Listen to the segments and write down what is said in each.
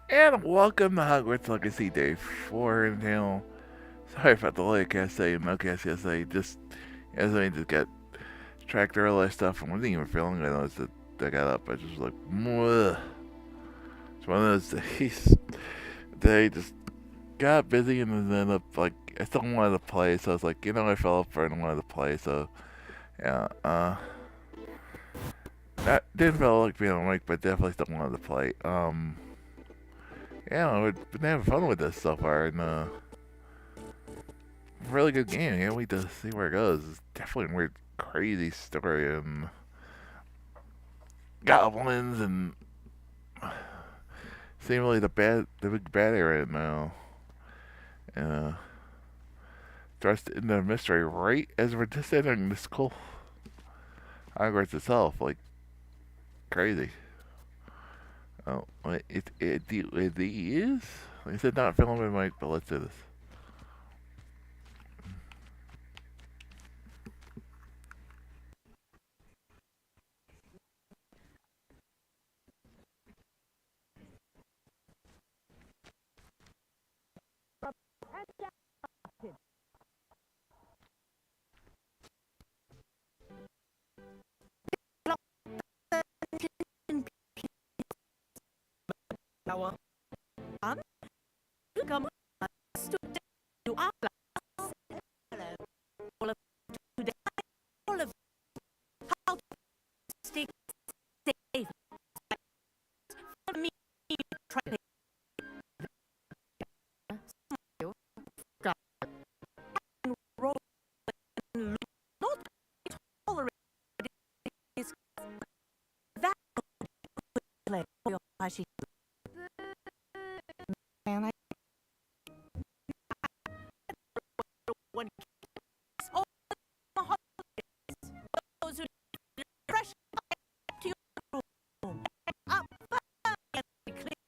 And welcome to Hogwarts Legacy Day 4. And, sorry about the late yesterday and milkcast yesterday. Yesterday just got tracked early stuff and wasn't even feeling good. I got up. I just was like, Mwah. It's one of those days. They just got busy and then ended up, like, I still wanted to play. So I was like, I fell up for it and wanted to play. So, yeah, that didn't feel like being awake, but definitely still wanted to play. Yeah, we've been having fun with this so far. And, really good game. Can't wait to see where it goes. It's definitely a weird, crazy story and goblins and seemingly the big bad area now. Uh, thrust into mystery right as we're just entering the school. Hogwarts itself, like crazy. Oh, it is. Like I said, not filming, Mike, but let's do this. Our aunt, come to our class. All of today, all of how to stay safe. For me, try to roll and not tolerate this. That play your flashy. And I one all the holidays. Those who fresh to your room and up and clear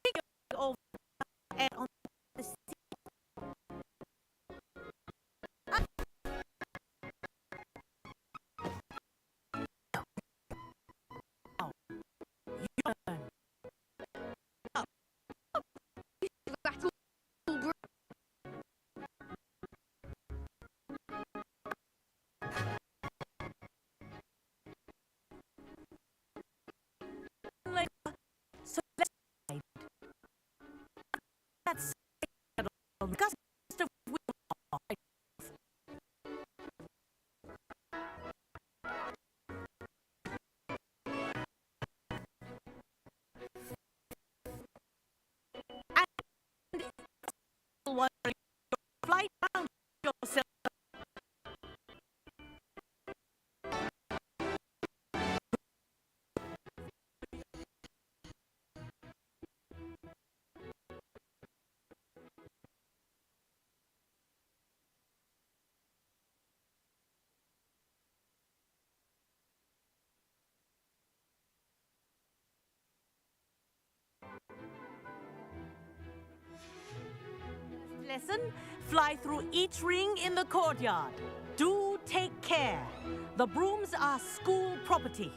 kick over and on the seat. Now, you learn. Up. That'll later. So let's ride. That's the gust of wind. And while you fly down yourself. Lesson, fly through each ring in the courtyard. Do take care. The brooms are school property.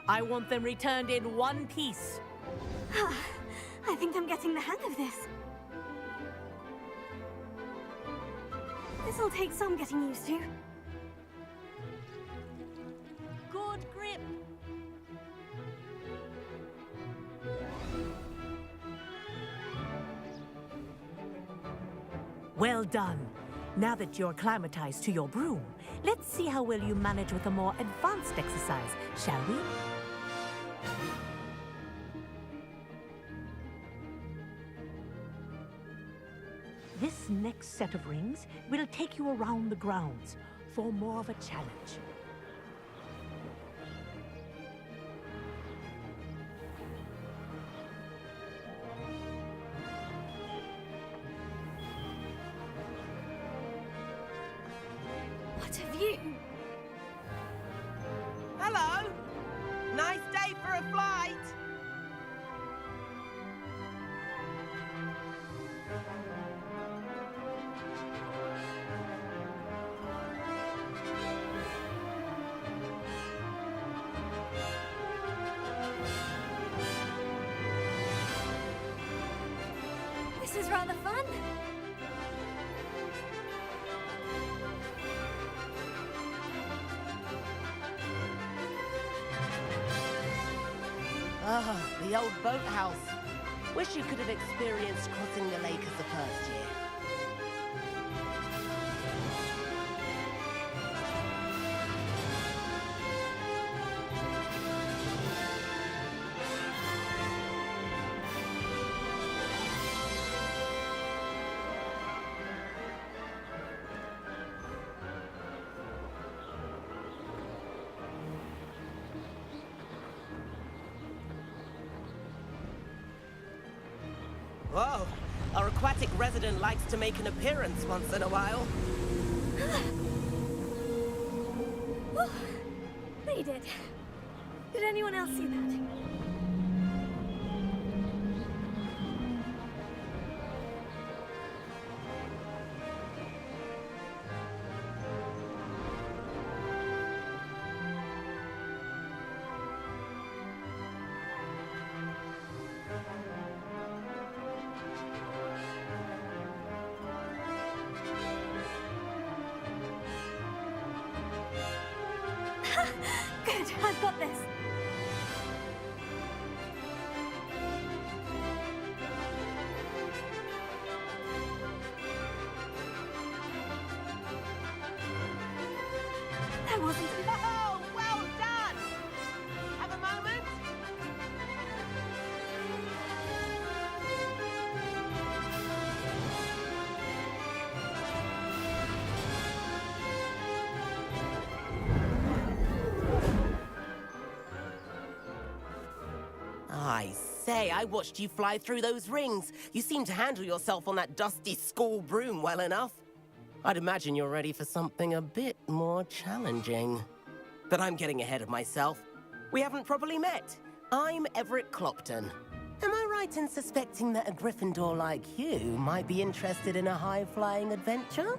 I want them returned in one piece. I think I'm getting the hang of this. This'll take some getting used to. Good grip. Well done. Now that you're acclimatized to your broom, let's see how well you manage with a more advanced exercise, shall we? This next set of rings will take you around the grounds for more of a challenge. What have you? Hello. Nice day for a flight. This is rather fun. Ah, the old boathouse. Wish you could have experienced crossing the lake as the first year. Whoa, our aquatic resident likes to make an appearance once in a while. Oh, they did. Did anyone else see that? Good, I've got this. That wasn't... Oh, well done! Have a moment? I say, I watched you fly through those rings. You seem to handle yourself on that dusty school broom well enough. I'd imagine you're ready for something a bit more challenging. But I'm getting ahead of myself. We haven't properly met. I'm Everett Clopton. Am I right in suspecting that a Gryffindor like you might be interested in a high-flying adventure?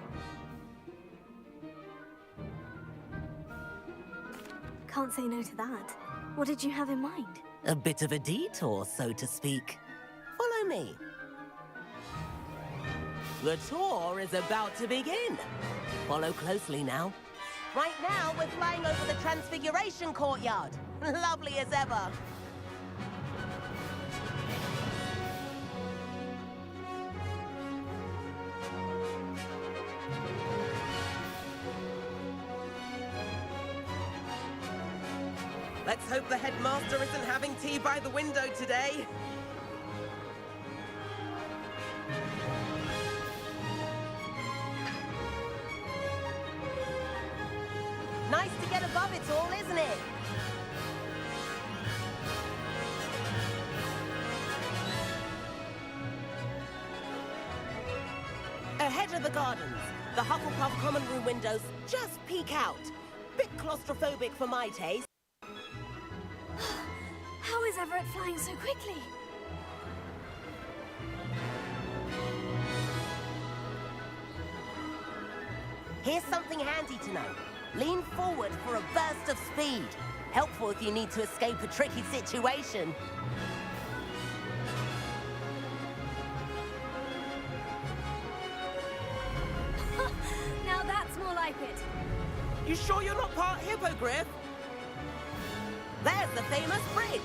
Can't say no to that. What did you have in mind? A bit of a detour, so to speak. Follow me. The tour is about to begin. Follow closely now. Right now, we're flying over the Transfiguration Courtyard. Lovely as ever. Let's hope the headmaster isn't having tea by the window today. Nice to get above it all, isn't it? Ahead of the gardens, the Hufflepuff common room windows just peek out. Bit claustrophobic for my taste. How is Everett flying so quickly? Here's something handy to know. Lean forward for a burst of speed. Helpful if you need to escape a tricky situation. Now that's more like it. You sure you're not part hippogriff? There's the famous bridge.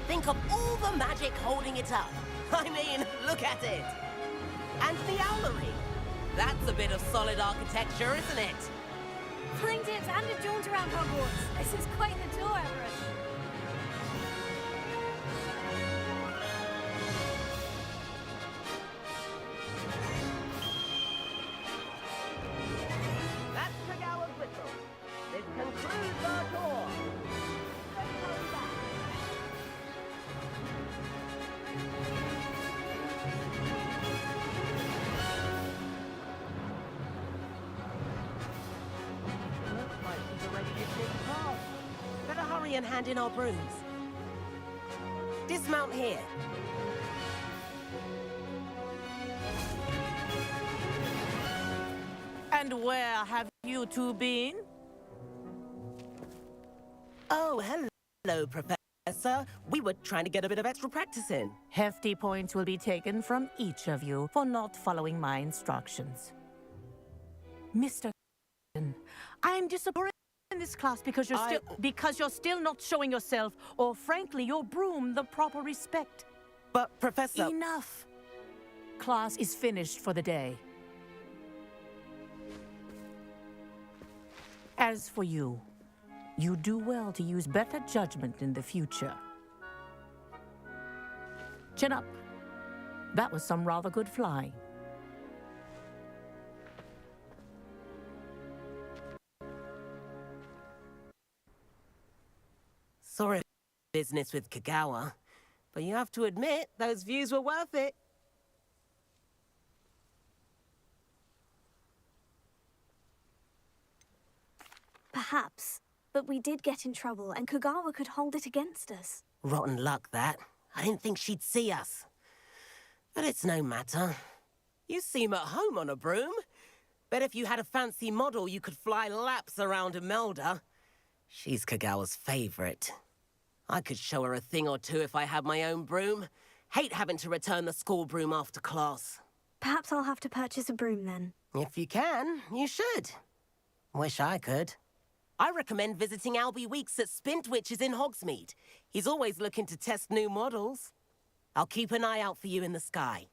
Think of all the magic holding it up. I mean, look at it. And the owlery. That's a bit of solid architecture, isn't it? Flying tips and a jaunt around Hogwarts. This is quite the tour, Everett. That's Tregower's whistle. This concludes our tour. Let's hurry back. Looks like she's already hit this path. Better hurry and hand in our brooms. Dismount here. And where have you two been? Oh, hello, Professor. sir. We were trying to get a bit of extra practice in. Hefty points will be taken from each of you for not following my instructions. Mr. I'm disappointed in this class because you're still not showing yourself, or frankly, your broom, the proper respect. But, Professor... Enough. Class is finished for the day. As for you, you do well to use better judgment in the future. Chin up. That was some rather good flying. Sorry business with Kagawa, but you have to admit, those views were worth it. Perhaps. But we did get in trouble, and Kagawa could hold it against us. Rotten luck, that. I didn't think she'd see us. But it's no matter. You seem at home on a broom. Bet if you had a fancy model, you could fly laps around Imelda. She's Kagawa's favorite. I could show her a thing or two if I had my own broom. Hate having to return the school broom after class. Perhaps I'll have to purchase a broom then. If you can, you should. Wish I could. I recommend visiting Albie Weeks at Spintwitches in Hogsmeade. He's always looking to test new models. I'll keep an eye out for you in the sky.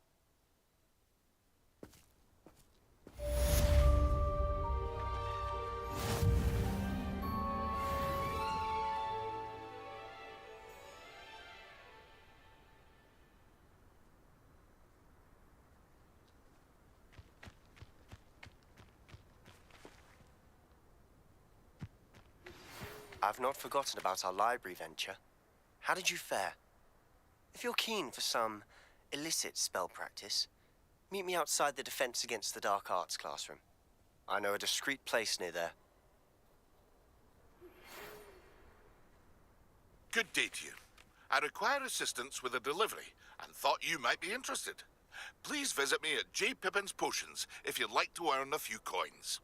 I've not forgotten about our library venture. How did you fare? If you're keen for some illicit spell practice, meet me outside the Defense Against the Dark Arts classroom. I know a discreet place near there. Good day to you. I require assistance with a delivery and thought you might be interested. Please visit me at J. Pippin's Potions if you'd like to earn a few coins.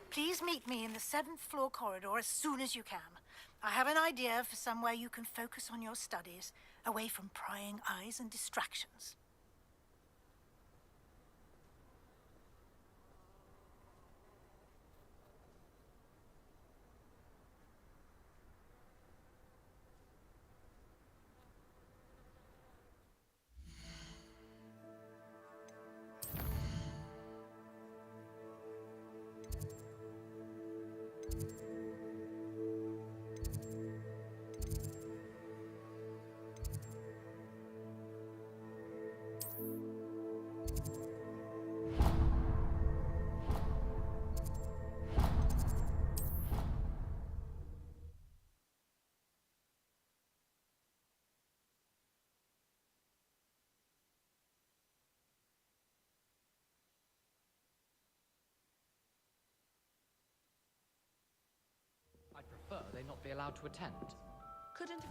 Please meet me in the 7th floor corridor as soon as you can. I have an idea for somewhere you can focus on your studies, away from prying eyes and distractions. I'd prefer they not be allowed to attend. Couldn't...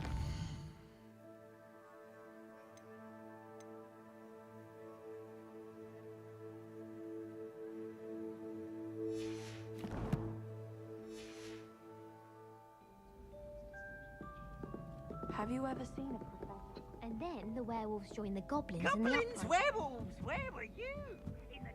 Have you ever seen a professor? And then the werewolves joined the goblins and Goblins, the werewolves, where were you? In the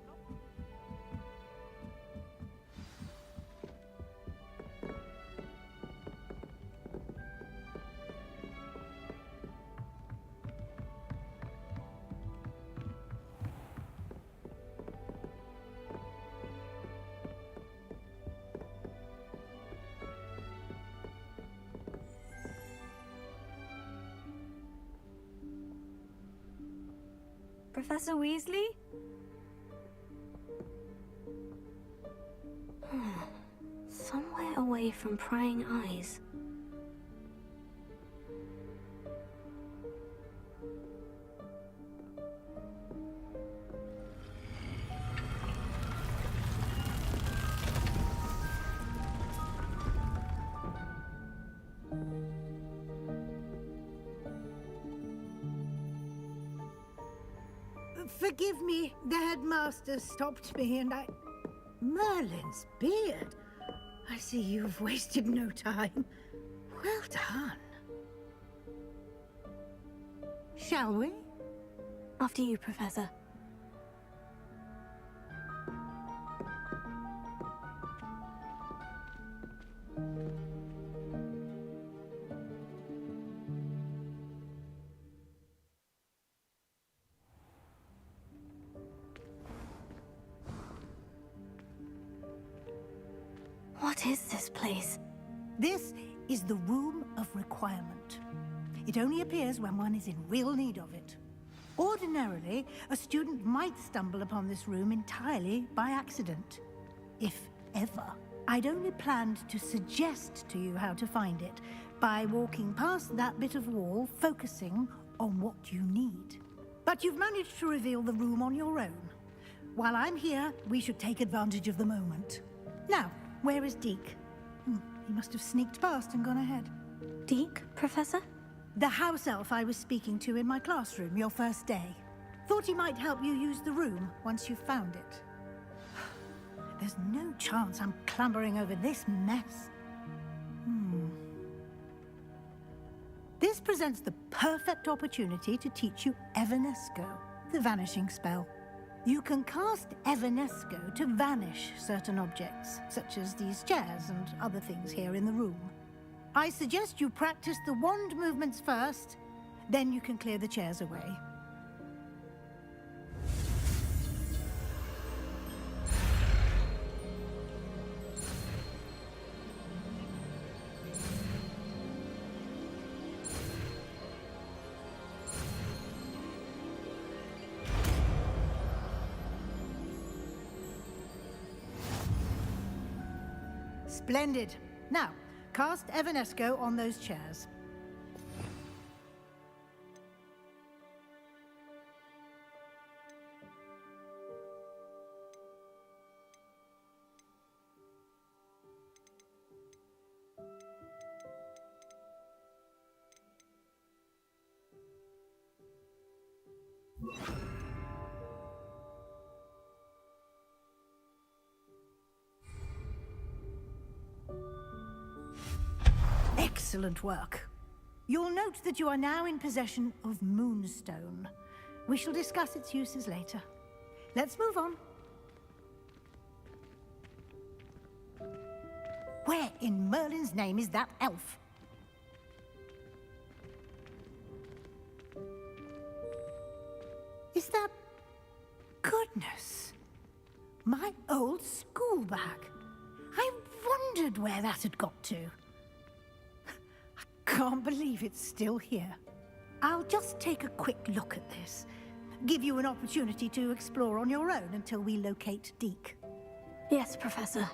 Professor Weasley? Somewhere away from prying eyes. Forgive me, the headmaster stopped me and I... Merlin's beard. I see you've wasted no time. Well done. Shall we? After you, Professor. What is this place? This is the Room of Requirement. It only appears when one is in real need of it. Ordinarily, a student might stumble upon this room entirely by accident. If ever. I'd only planned to suggest to you how to find it by walking past that bit of wall, focusing on what you need. But you've managed to reveal the room on your own. While I'm here, we should take advantage of the moment. Now, where is Deke? He must have sneaked past and gone ahead. Deke, Professor? The house elf I was speaking to in my classroom your first day. Thought he might help you use the room once you found it. There's no chance I'm clambering over this mess. This presents the perfect opportunity to teach you Evanesco, the vanishing spell. You can cast Evanesco to vanish certain objects, such as these chairs and other things here in the room. I suggest you practice the wand movements first, then you can clear the chairs away. Splendid. Now, cast Evanesco on those chairs. Excellent work. You'll note that you are now in possession of Moonstone. We shall discuss its uses later. Let's move on. Where in Merlin's name is that elf? Is that... Goodness! My old school bag. I wondered where that had got to. Can't believe it's still here. I'll just take a quick look at this. Give you an opportunity to explore on your own until we locate Deke. Yes, Professor.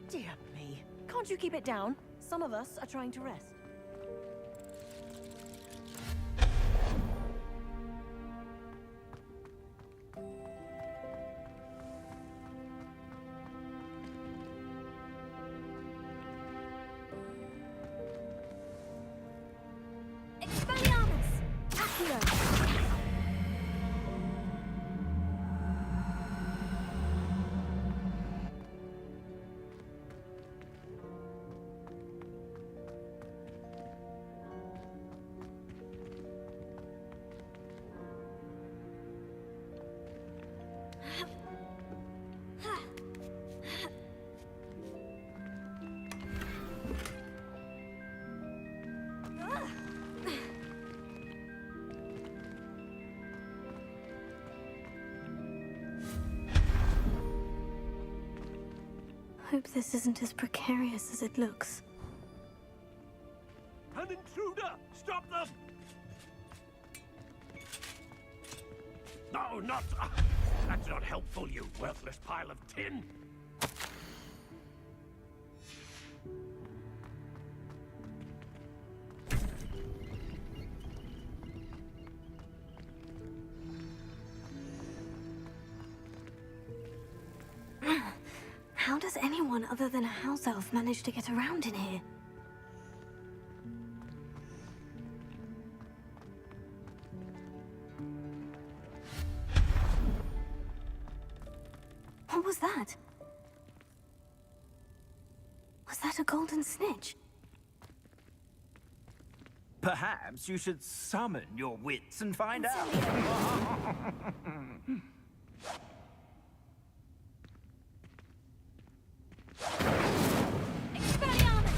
Dear me. Can't you keep it down? Some of us are trying to rest. Expelliarmus! Accio! Hope this isn't as precarious as it looks. An intruder! Stop them! No, not... that's not helpful, you worthless pile of tin! How does anyone other than a house elf manage to get around in here? was that? Was that a golden snitch? Perhaps you should summon your wits and find out. Expelliarmus!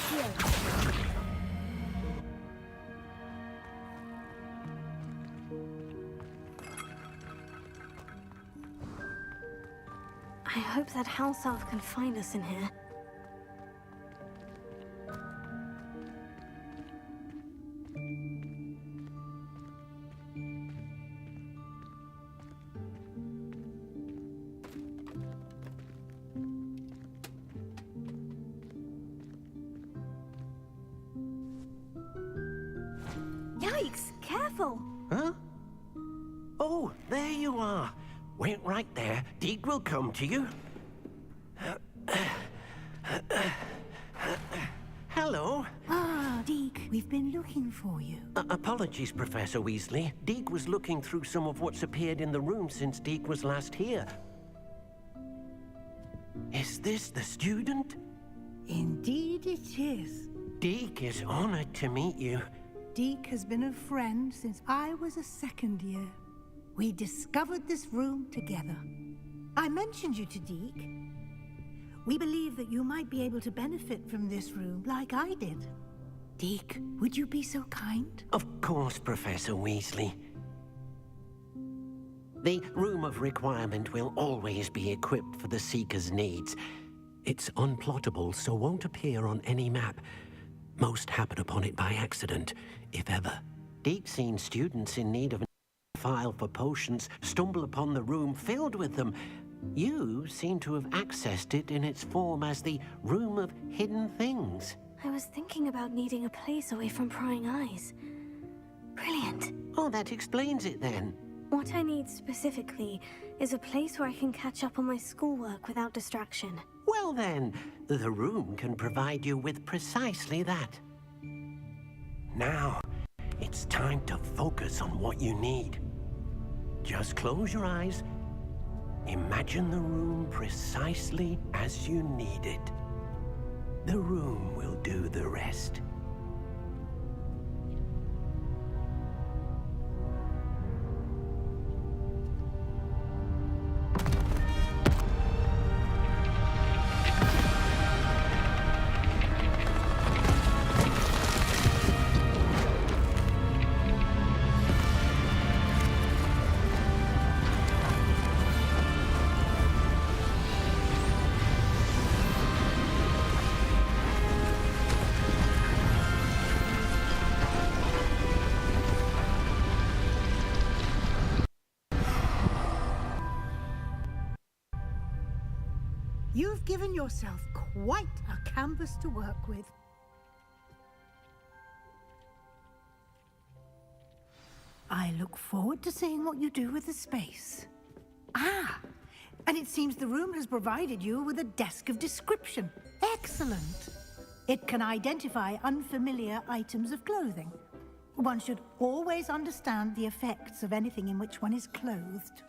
Here. I hope that house elf can find us in here. Yikes! Careful! Huh? Oh, there you are. Wait right there. Deke will come to you. Hello. Ah, Deke, we've been looking for you. Apologies, Professor Weasley. Deke was looking through some of what's appeared in the room since Deke was last here. Is this the student? Indeed it is. Deke is honored to meet you. Deke has been a friend since I was a second year. We discovered this room together. I mentioned you to Deke. We believe that you might be able to benefit from this room like I did. Deke, would you be so kind? Of course, Professor Weasley. The Room of Requirement will always be equipped for the Seeker's needs. It's unplottable, so won't appear on any map. Most happen upon it by accident, if ever. Deke's seen students in need of a file for potions stumble upon the room filled with them. You seem to have accessed it in its form as the Room of Hidden Things. I was thinking about needing a place away from prying eyes. Brilliant. Oh, that explains it then. What I need specifically is a place where I can catch up on my schoolwork without distraction. Well then, the room can provide you with precisely that. Now, it's time to focus on what you need. Just close your eyes. Imagine the room precisely as you need it. The room will do the rest. You've given yourself quite a canvas to work with. I look forward to seeing what you do with the space. Ah, and it seems the room has provided you with a desk of description. Excellent. It can identify unfamiliar items of clothing. One should always understand the effects of anything in which one is clothed.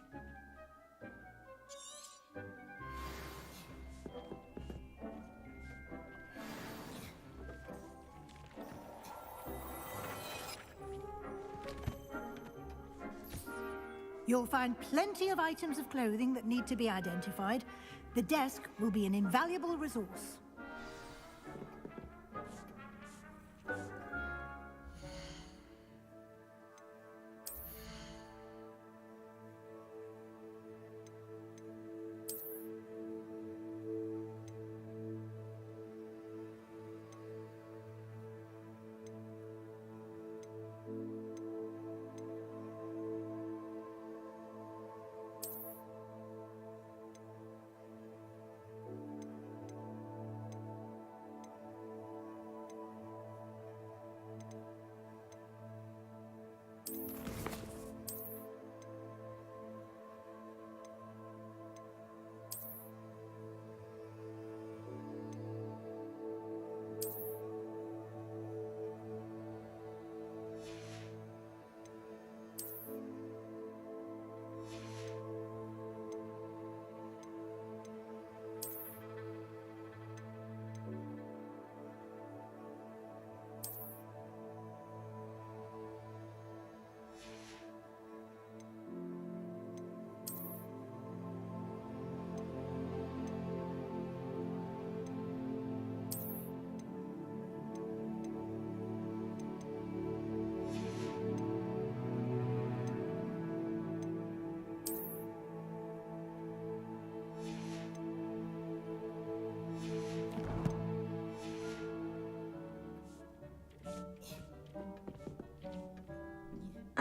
You'll find plenty of items of clothing that need to be identified. The desk will be an invaluable resource.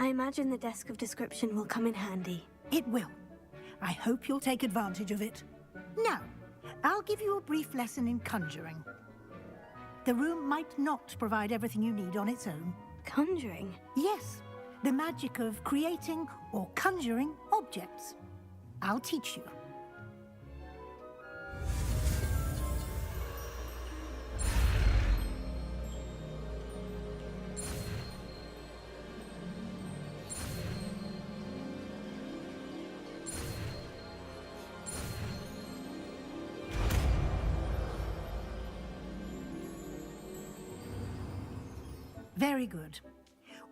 I imagine the desk of description will come in handy. It will. I hope you'll take advantage of it. Now, I'll give you a brief lesson in conjuring. The room might not provide everything you need on its own. Conjuring? Yes, the magic of creating or conjuring objects. I'll teach you. Very good.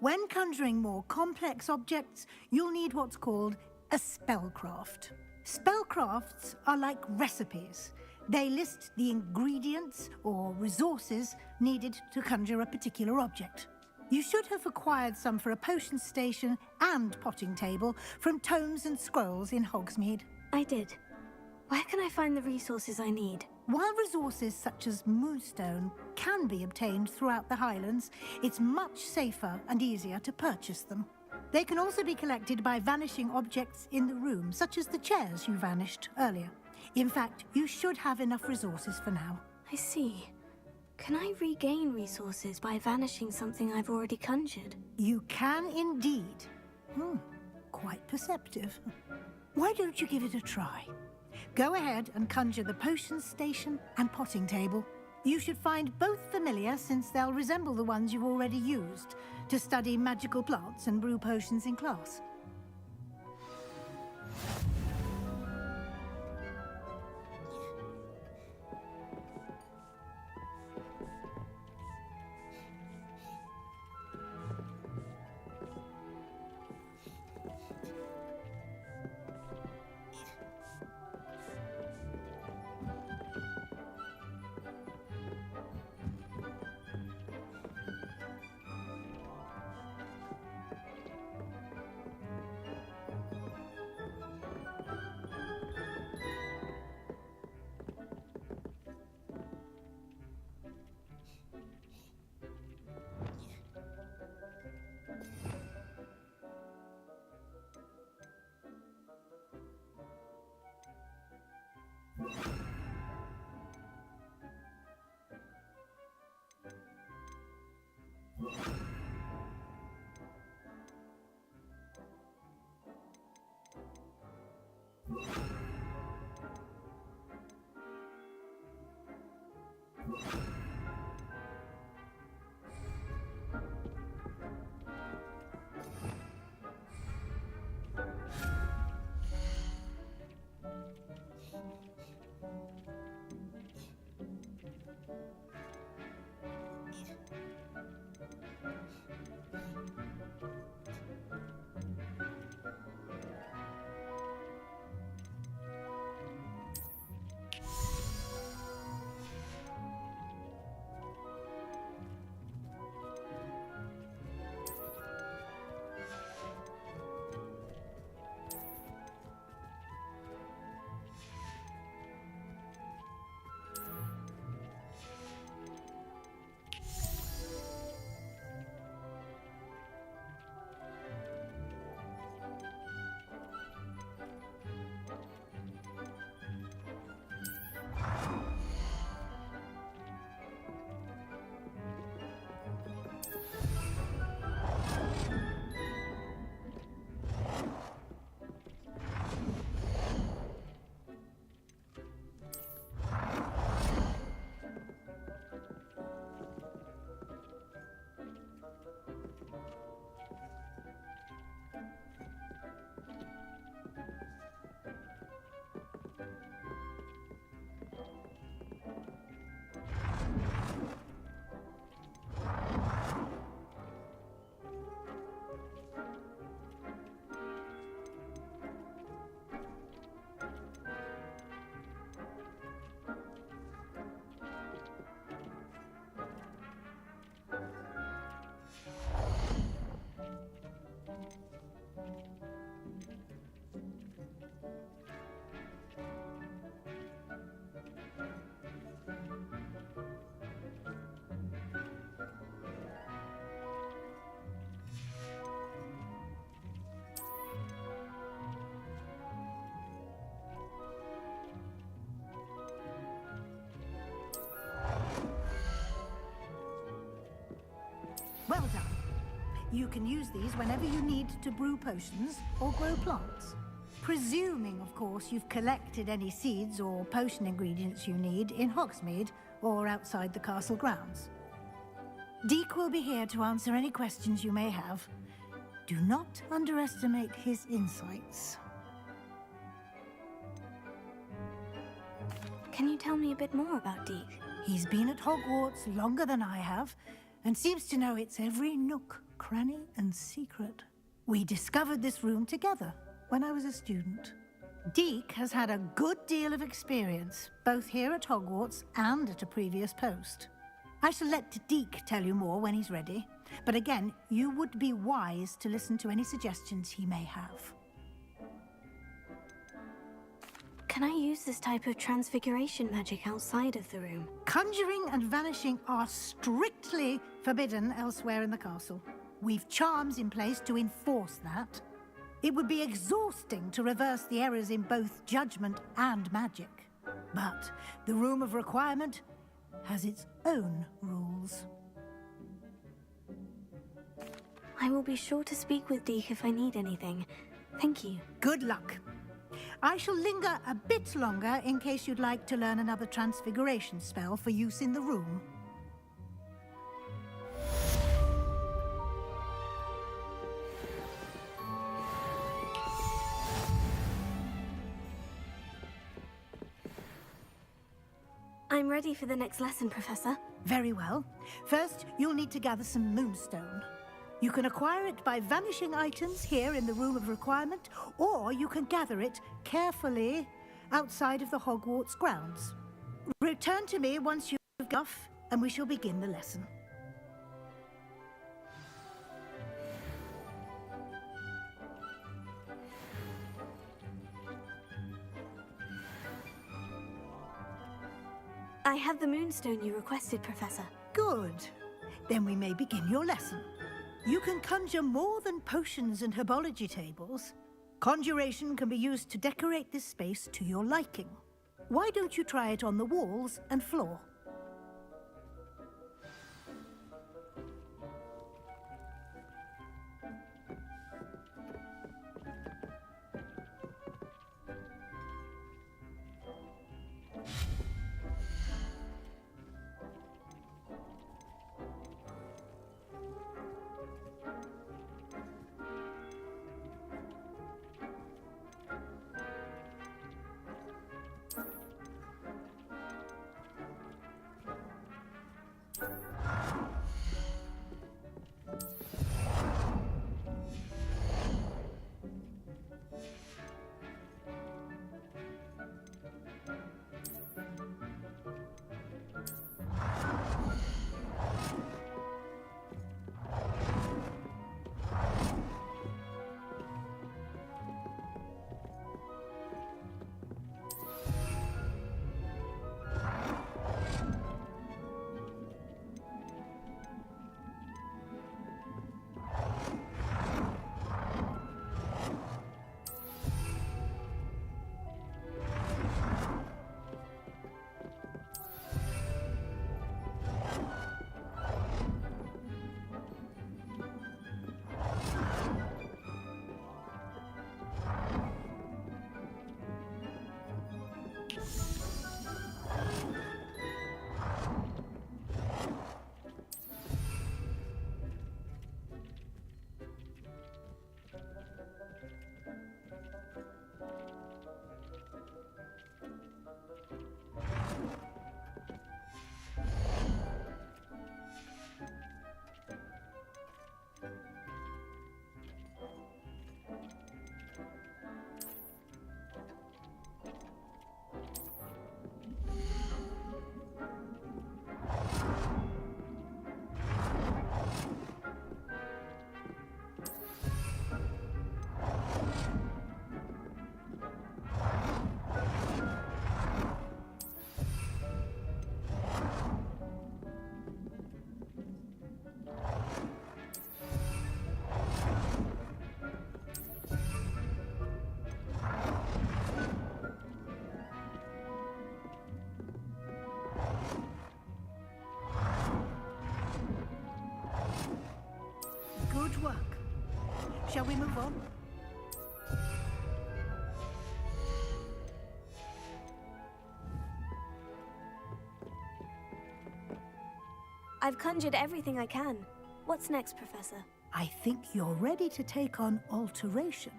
When conjuring more complex objects, you'll need what's called a spellcraft. Spellcrafts are like recipes. They list the ingredients or resources needed to conjure a particular object. You should have acquired some for a potion station and potting table from tomes and scrolls in Hogsmeade. I did. Where can I find the resources I need? While resources such as moonstone can be obtained throughout the Highlands, it's much safer and easier to purchase them. They can also be collected by vanishing objects in the room, such as the chairs you vanished earlier. In fact, you should have enough resources for now. I see. Can I regain resources by vanishing something I've already conjured? You can indeed. Quite perceptive. Why don't you give it a try? Go ahead and conjure the potion station and potting table. You should find both familiar, since they'll resemble the ones you've already used to study magical plants and brew potions in class. You can use these whenever you need to brew potions or grow plants. Presuming, of course, you've collected any seeds or potion ingredients you need in Hogsmeade or outside the castle grounds. Deek will be here to answer any questions you may have. Do not underestimate his insights. Can you tell me a bit more about Deek? He's been at Hogwarts longer than I have, and seems to know its every nook, cranny, and secret. We discovered this room together when I was a student. Deek has had a good deal of experience, both here at Hogwarts and at a previous post. I shall let Deek tell you more when he's ready, but again, you would be wise to listen to any suggestions he may have. Can I use this type of transfiguration magic outside of the room? Conjuring and vanishing are strictly forbidden elsewhere in the castle. We've charms in place to enforce that. It would be exhausting to reverse the errors in both judgment and magic. But the Room of Requirement has its own rules. I will be sure to speak with Deek if I need anything. Thank you. Good luck. I shall linger a bit longer in case you'd like to learn another transfiguration spell for use in the room. I'm ready for the next lesson, Professor. Very well. First, you'll need to gather some moonstone. You can acquire it by vanishing items here in the Room of Requirement, or you can gather it carefully outside of the Hogwarts grounds. Return to me once you've got off, and we shall begin the lesson. I have the moonstone you requested, Professor. Good. Then we may begin your lesson. You can conjure more than potions and herbology tables. Conjuration can be used to decorate this space to your liking. Why don't you try it on the walls and floor? Shall we move on? I've conjured everything I can. What's next, Professor? I think you're ready to take on alteration.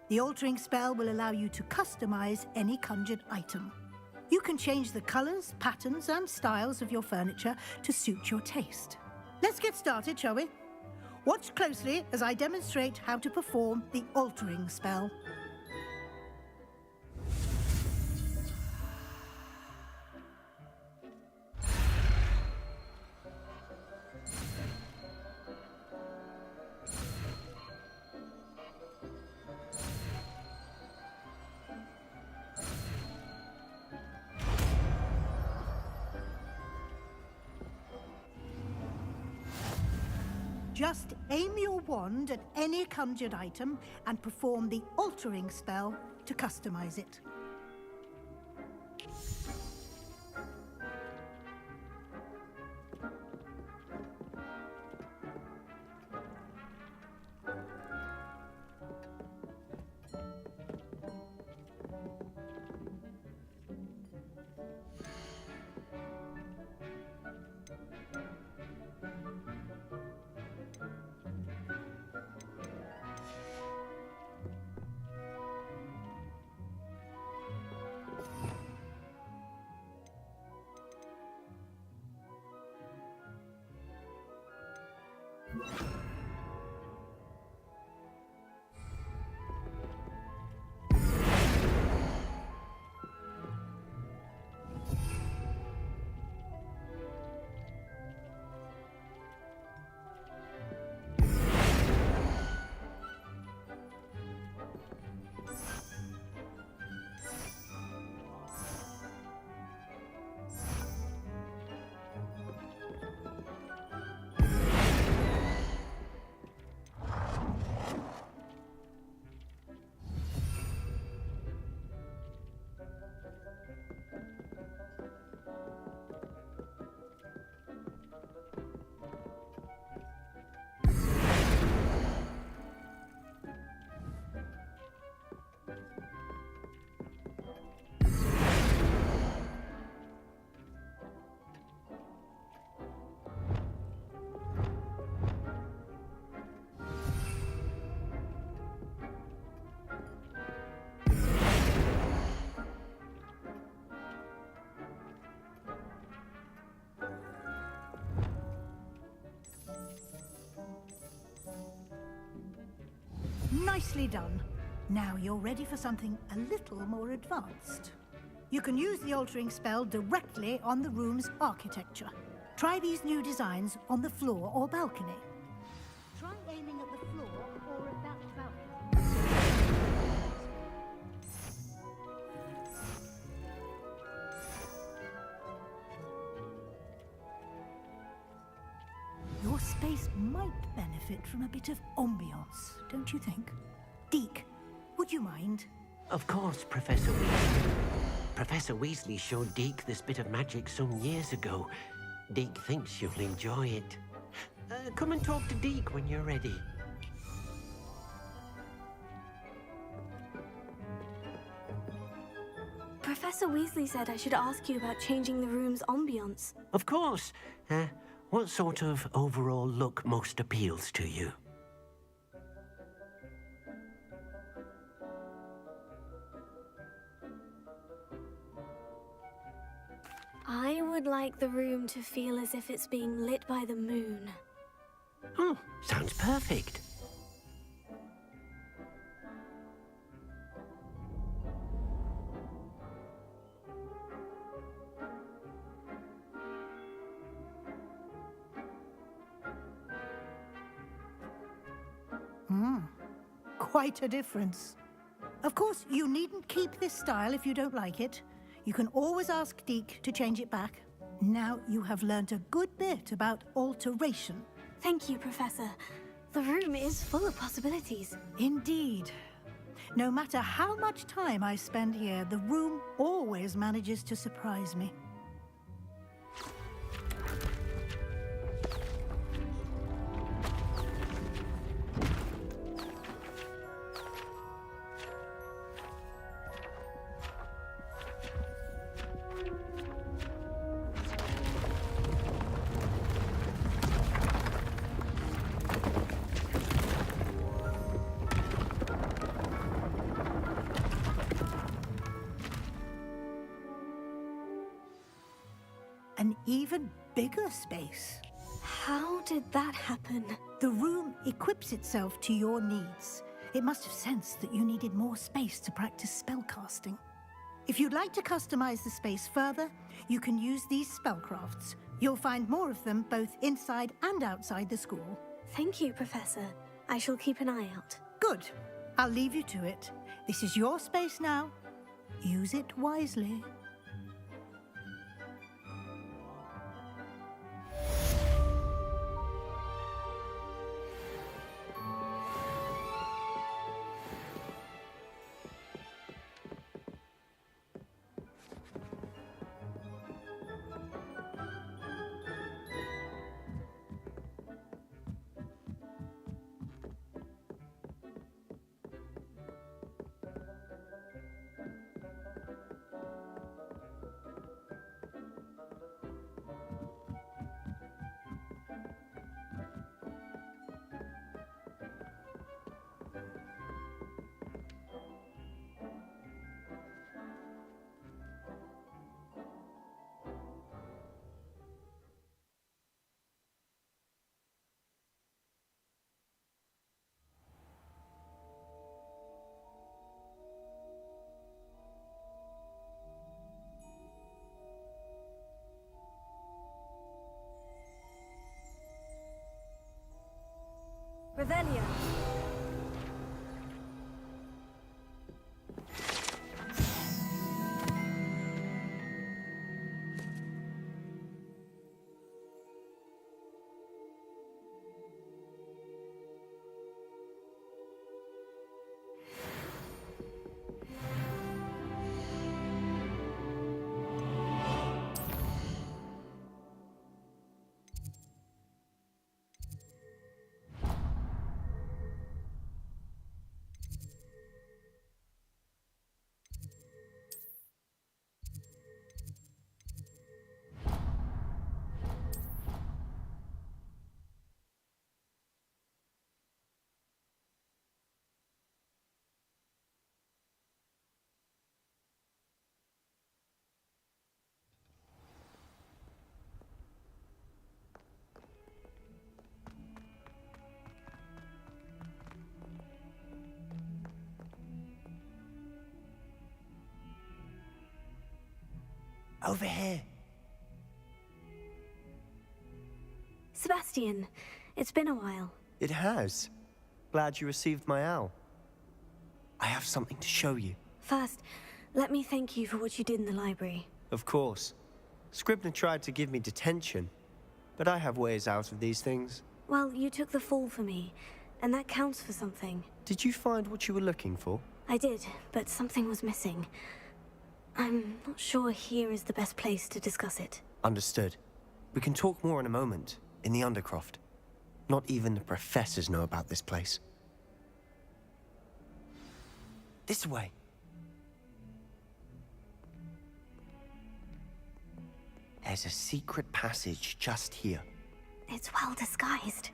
The altering spell will allow you to customize any conjured item. You can change the colors, patterns, and styles of your furniture to suit your taste. Let's get started, shall we? Watch closely as I demonstrate how to perform the altering spell. Just aim your wand at any conjured item and perform the altering spell to customize it. Nicely done. Now you're ready for something a little more advanced. You can use the altering spell directly on the room's architecture. Try these new designs on the floor or balcony. Try aiming at the floor or at that balcony. Your space might benefit from a bit of ambiance, don't you think? Deke, would you mind? Of course, Professor Weasley. Professor Weasley showed Deke this bit of magic some years ago. Deke thinks you'll enjoy it. Come and talk to Deke when you're ready. Professor Weasley said I should ask you about changing the room's ambiance. Of course. What sort of overall look most appeals to you? I would like the room to feel as if it's being lit by the moon. Oh, sounds perfect. Quite a difference. Of course, you needn't keep this style if you don't like it. You can always ask Deke to change it back. Now you have learnt a good bit about alteration. Thank you, Professor. The room is full of possibilities. Indeed. No matter how much time I spend here, the room always manages to surprise me. an even bigger space. How did that happen? The room equips itself to your needs. It must have sensed that you needed more space to practice spellcasting. If you'd like to customize the space further, you can use these spellcrafts. You'll find more of them both inside and outside the school. Thank you, Professor. I shall keep an eye out. Good. I'll leave you to it. This is your space now. Use it wisely. Revelio. Over here. Sebastian, it's been a while. It has. Glad you received my owl. I have something to show you. First, let me thank you for what you did in the library. Of course. Scribner tried to give me detention, but I have ways out of these things. Well, you took the fall for me, and that counts for something. Did you find what you were looking for? I did, but something was missing. I'm not sure here is the best place to discuss it. Understood. We can talk more in a moment, in the Undercroft. Not even the professors know about this place. This way. There's a secret passage just here. It's well disguised.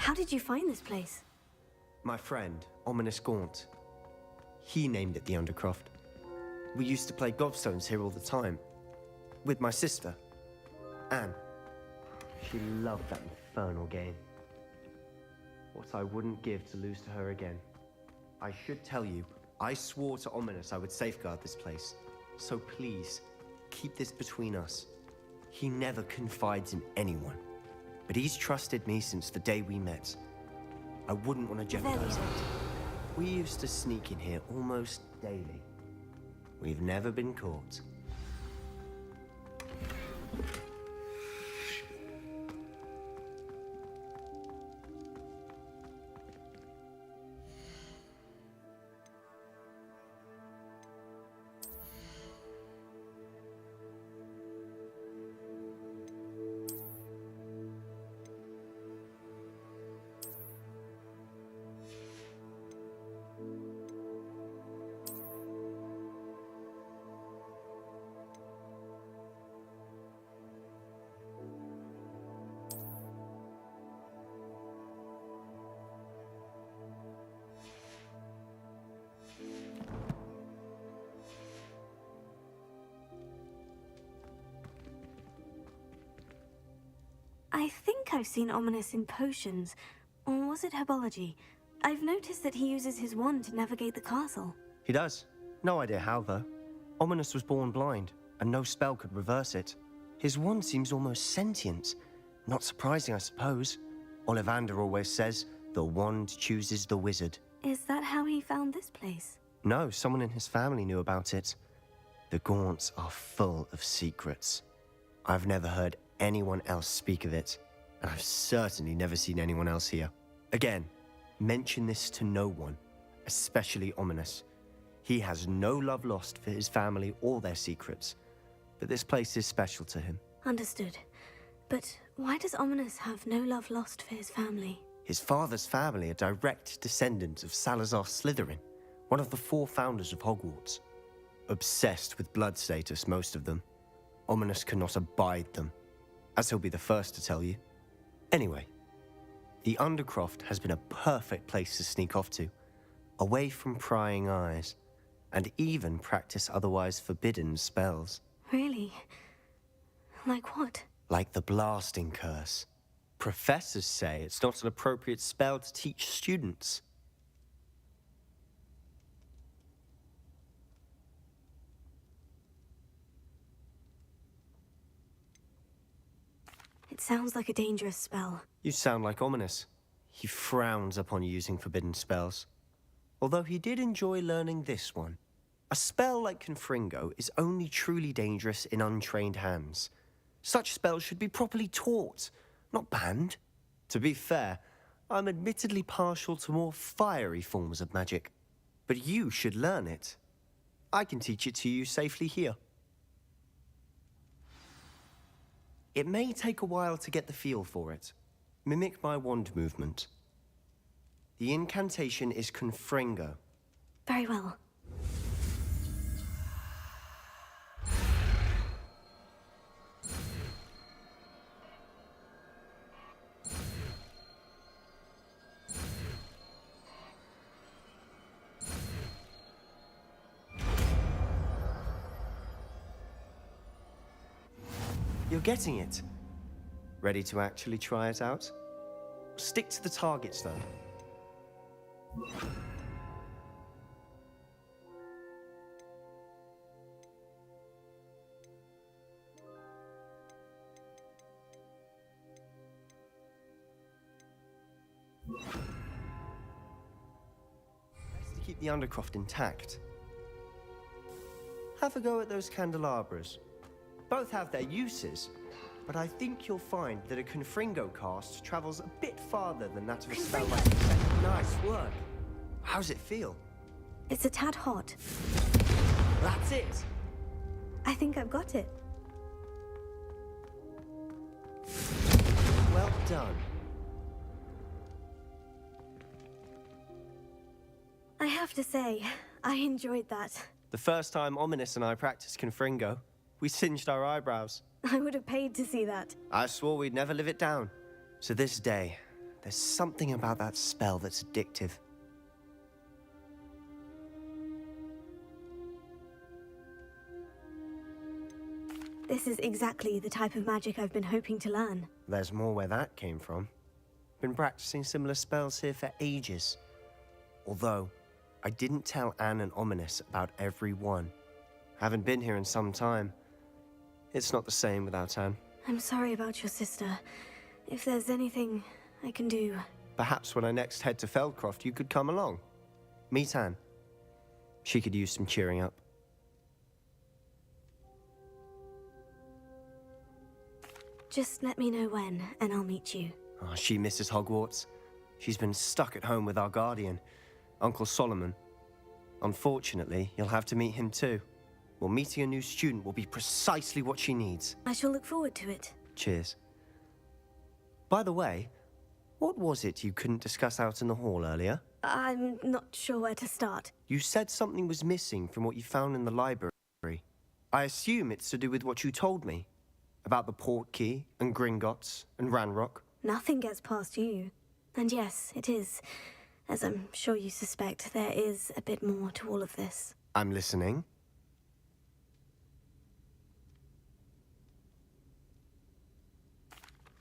How did you find this place? My friend, Ominous Gaunt. He named it the Undercroft. We used to play gobstones here all the time. With my sister, Anne. She loved that infernal game. What I wouldn't give to lose to her again. I should tell you, I swore to Ominous I would safeguard this place. So please, keep this between us. He never confides in anyone. But he's trusted me since the day we met. I wouldn't want to jeopardize it. We used to sneak in here almost daily. We've never been caught. I think I've seen Ominous in potions. Or was it herbology? I've noticed that he uses his wand to navigate the castle. He does. No idea how, though. Ominous was born blind, and no spell could reverse it. His wand seems almost sentient. Not surprising, I suppose. Ollivander always says, the wand chooses the wizard. Is that how he found this place? No, someone in his family knew about it. The Gaunts are full of secrets. I've never heard anyone else speak of it, and I've certainly never seen anyone else here. Again, mention this to no one, especially Ominous. He has no love lost for his family or their secrets, but this place is special to him. Understood. But why does Ominous have no love lost for his family? His father's family are direct descendants of Salazar Slytherin, one of the 4 founders of Hogwarts. Obsessed with blood status, most of them. Ominous cannot abide them, as he'll be the first to tell you. Anyway, the Undercroft has been a perfect place to sneak off to, away from prying eyes, and even practice otherwise forbidden spells. Really? Like what? Like the blasting curse. Professors say it's not an appropriate spell to teach students. It sounds like a dangerous spell. You sound like Ominous. He frowns upon using forbidden spells. Although he did enjoy learning this one. A spell like Confringo is only truly dangerous in untrained hands. Such spells should be properly taught, not banned. To be fair, I'm admittedly partial to more fiery forms of magic. But you should learn it. I can teach it to you safely here. It may take a while to get the feel for it. Mimic my wand movement. The incantation is Confringo. Very well. You're getting it. Ready to actually try it out? Stick to the targets, though. Best to keep the Undercroft intact. Have a go at those candelabras. Both have their uses, but I think you'll find that a Confringo cast travels a bit farther than that of a spell like this. Nice work. How's it feel? It's a tad hot. That's it. I think I've got it. Well done. I have to say, I enjoyed that. The first time Ominous and I practiced Confringo, we singed our eyebrows. I would have paid to see that. I swore we'd never live it down. To this day, there's something about that spell that's addictive. This is exactly the type of magic I've been hoping to learn. There's more where that came from. Been practicing similar spells here for ages. Although, I didn't tell Anne and Ominous about every one. Haven't been here in some time. It's not the same without Anne. I'm sorry about your sister. If there's anything I can do... Perhaps when I next head to Feldcroft, you could come along. Meet Anne. She could use some cheering up. Just let me know when, and I'll meet you. Oh, she misses Hogwarts. She's been stuck at home with our guardian, Uncle Solomon. Unfortunately, you'll have to meet him too. Well, meeting a new student will be precisely what she needs. I shall look forward to it. Cheers. By the way, what was it you couldn't discuss out in the hall earlier? I'm not sure where to start. You said something was missing from what you found in the library. I assume it's to do with what you told me. About the Portkey, and Gringotts, and Ranrock. Nothing gets past you. And yes, it is. As I'm sure you suspect, there is a bit more to all of this. I'm listening.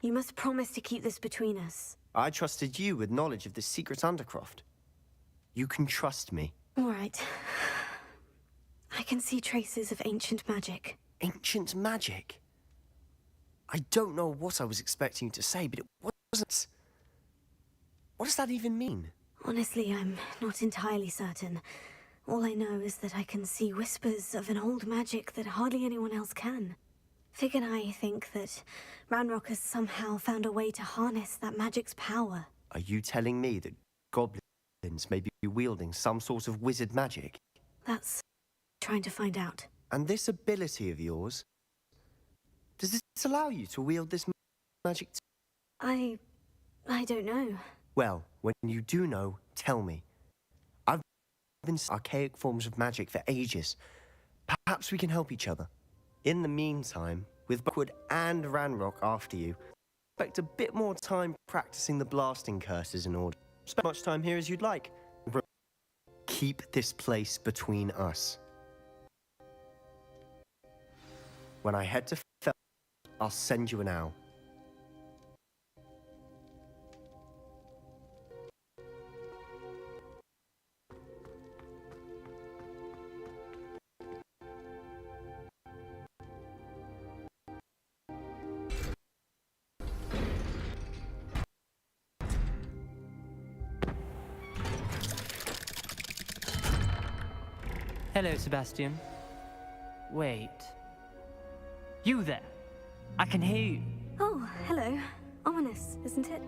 You must promise to keep this between us. I trusted you with knowledge of this secret undercroft. You can trust me. All right. I can see traces of ancient magic. Ancient magic? I don't know what I was expecting you to say, but it wasn't. What does that even mean? Honestly, I'm not entirely certain. All I know is that I can see whispers of an old magic that hardly anyone else can. Fig and I think that Ranrock has somehow found a way to harness that magic's power. Are you telling me that goblins may be wielding some sort of wizard magic? That's trying to find out. And this ability of yours, does this allow you to wield this magic too? I don't know. Well, when you do know, tell me. I've been archaic forms of magic for ages. Perhaps we can help each other. In the meantime, with Buckwood and Ranrock after you, expect a bit more time practicing the blasting curses in order. Spend as much time here as you'd like. Keep this place between us. When I head to Fel, I'll send you an owl. Hello, Sebastian. Wait. You there? I can hear you. Oh, hello. Ominous, isn't it?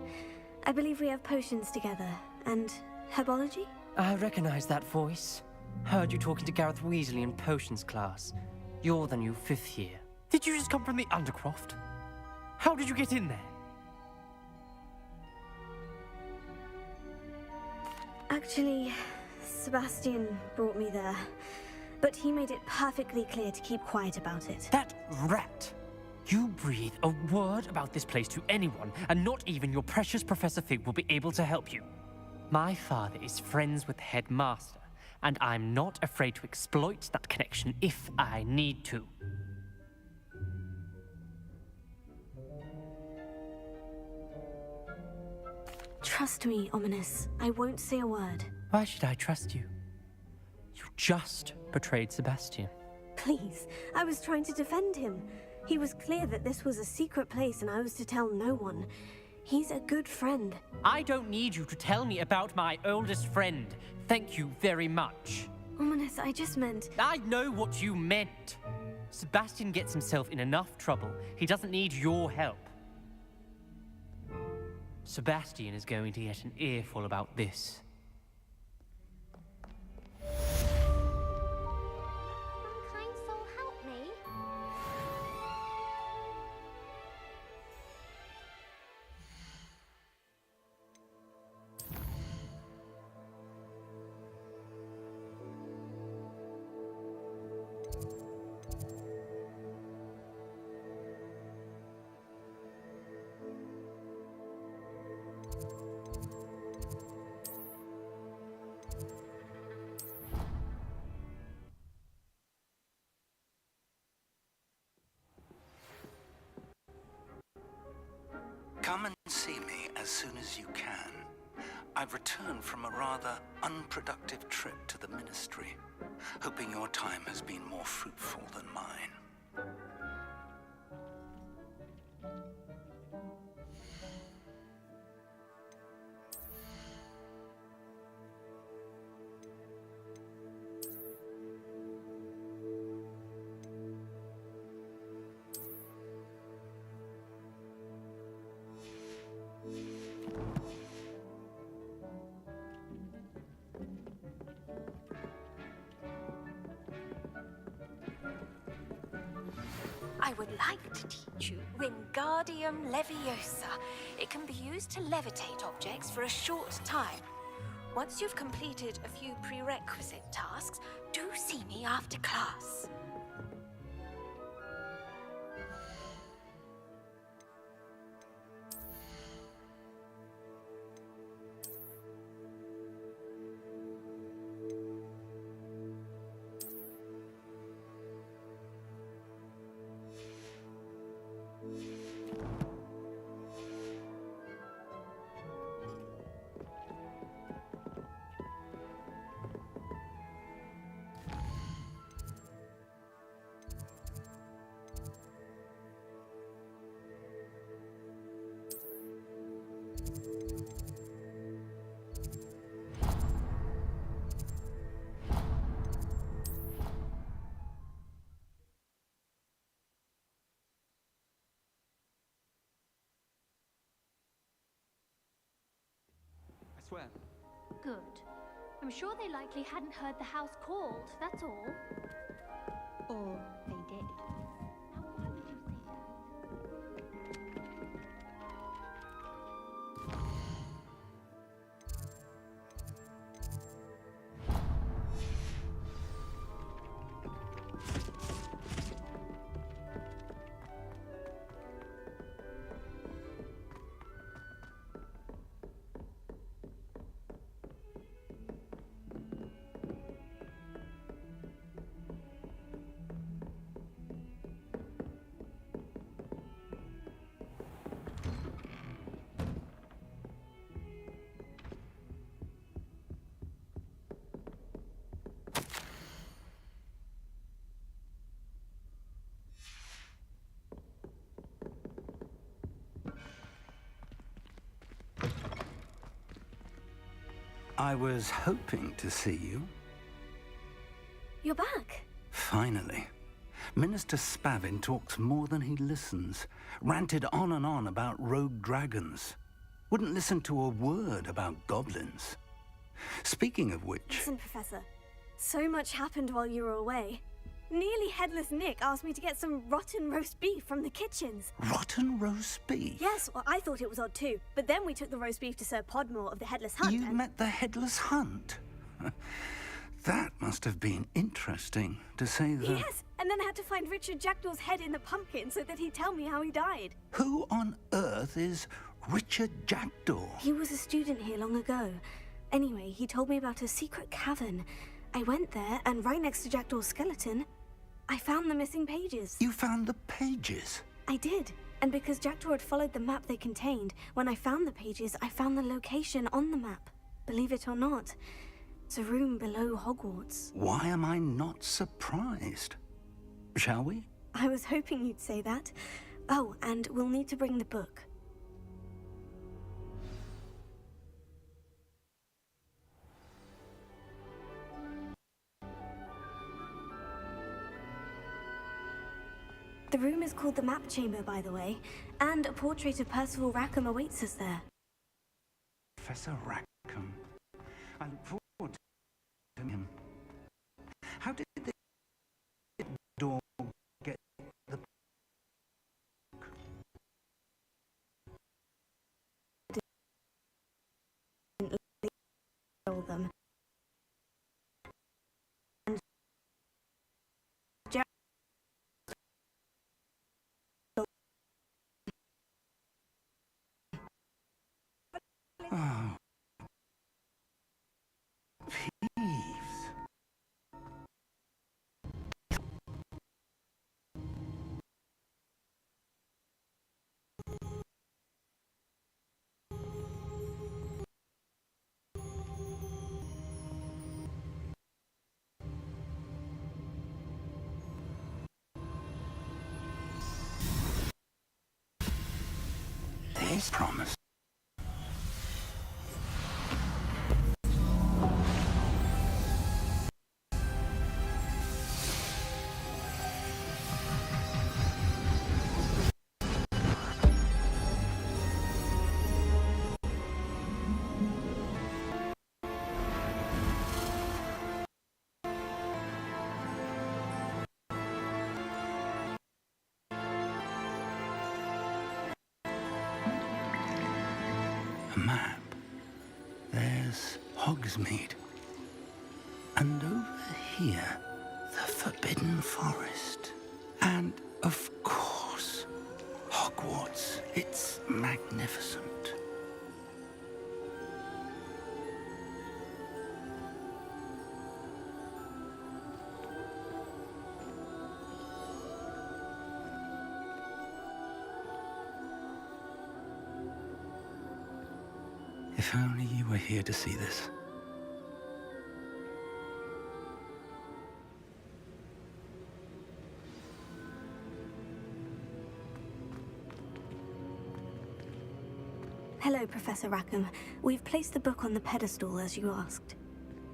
I believe we have potions together. And herbology? I recognize that voice. Heard you talking to Gareth Weasley in potions class. You're the new 5th year. Did you just come from the Undercroft? How did you get in there? Actually, Sebastian brought me there. But he made it perfectly clear to keep quiet about it. That rat! You breathe a word about this place to anyone, and not even your precious Professor Fig will be able to help you. My father is friends with the headmaster, and I'm not afraid to exploit that connection if I need to. Trust me, Ominous. I won't say a word. Why should I trust you? You just betrayed Sebastian. Please, I was trying to defend him. He was clear that this was a secret place and I was to tell no one. He's a good friend. I don't need you to tell me about my oldest friend. Thank you very much. Ominous, I just meant... I know what you meant. Sebastian gets himself in enough trouble. He doesn't need your help. Sebastian is going to get an earful about this. Kind soul, help me. Come and see me as soon as you can. I've returned from a rather unproductive trip to the Ministry, hoping your time has been more fruitful than mine. I would like to teach you Wingardium Leviosa. It can be used to levitate objects for a short time. Once you've completed a few prerequisite tasks, do see me after class. elsewhere. Good. I'm sure they likely hadn't heard the house called, that's all. Or they did. Now, why would you say that? I was hoping to see you. You're back. Finally. Minister Spavin talks more than he listens. Ranted on and on about rogue dragons. Wouldn't listen to a word about goblins. Speaking of which... Listen, Professor. So much happened while you were away. Nearly Headless Nick asked me to get some rotten roast beef from the kitchens. Rotten roast beef? Yes, well, I thought it was odd too. But then we took the roast beef to Sir Podmore of the Headless Hunt. You met the Headless Hunt? That must have been interesting, to say the... Yes, and then I had to find Richard Jackdaw's head in the pumpkin so that he'd tell me how he died. Who on earth is Richard Jackdaw? He was a student here long ago. Anyway, he told me about a secret cavern. I went there, and right next to Jackdaw's skeleton, I found the missing pages. You found the pages? I did. And because Jackdaw had followed the map they contained, when I found the pages, I found the location on the map. Believe it or not, it's a room below Hogwarts. Why am I not surprised? Shall we? I was hoping you'd say that. Oh, and we'll need to bring the book. The room is called the Map Chamber, by the way, and a portrait of Percival Rackham awaits us there. Professor Rackham. I look forward to him. How did the door get the book? Didn't them. Oh. Peeves. This promise. A map. There's Hogsmeade. And over here, the Forbidden Forest. And, of course, Hogwarts. It's magnificent. If only you were here to see this. Hello, Professor Rackham. We've placed the book on the pedestal, as you asked.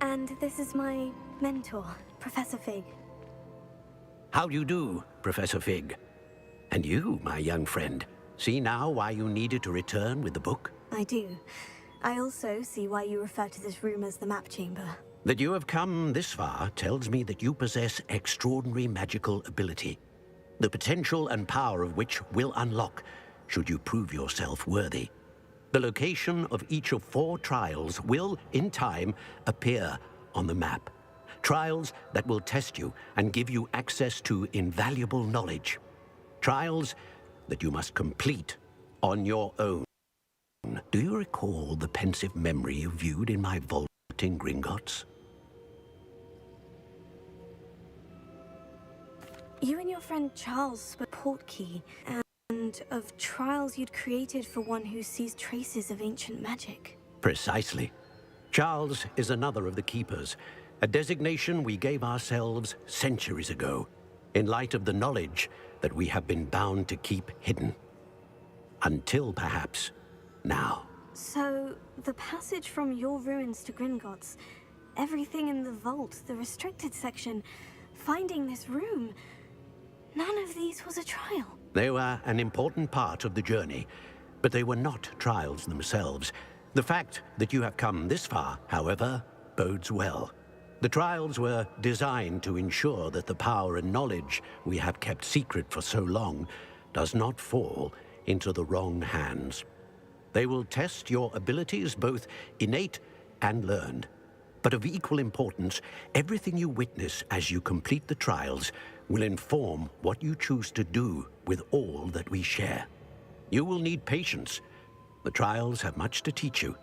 And this is my mentor, Professor Fig. How do you do, Professor Fig? And you, my young friend, see now why you needed to return with the book? I do. I also see why you refer to this room as the map chamber. That you have come this far tells me that you possess extraordinary magical ability, the potential and power of which will unlock should you prove yourself worthy. The location of each of 4 trials will, in time, appear on the map. Trials that will test you and give you access to invaluable knowledge. Trials that you must complete on your own. Do you recall the pensive memory you viewed in my vault in Gringotts? You and your friend Charles spoke Portkey and of trials you'd created for one who sees traces of ancient magic. Precisely. Charles is another of the Keepers, a designation we gave ourselves centuries ago, in light of the knowledge that we have been bound to keep hidden. Until, perhaps, now. So, the passage from your ruins to Gringotts, everything in the vault, the restricted section, finding this room, none of these was a trial. They were an important part of the journey, but they were not trials themselves. The fact that you have come this far, however, bodes well. The trials were designed to ensure that the power and knowledge we have kept secret for so long does not fall into the wrong hands. They will test your abilities, both innate and learned. But of equal importance, everything you witness as you complete the trials will inform what you choose to do with all that we share. You will need patience. The trials have much to teach you.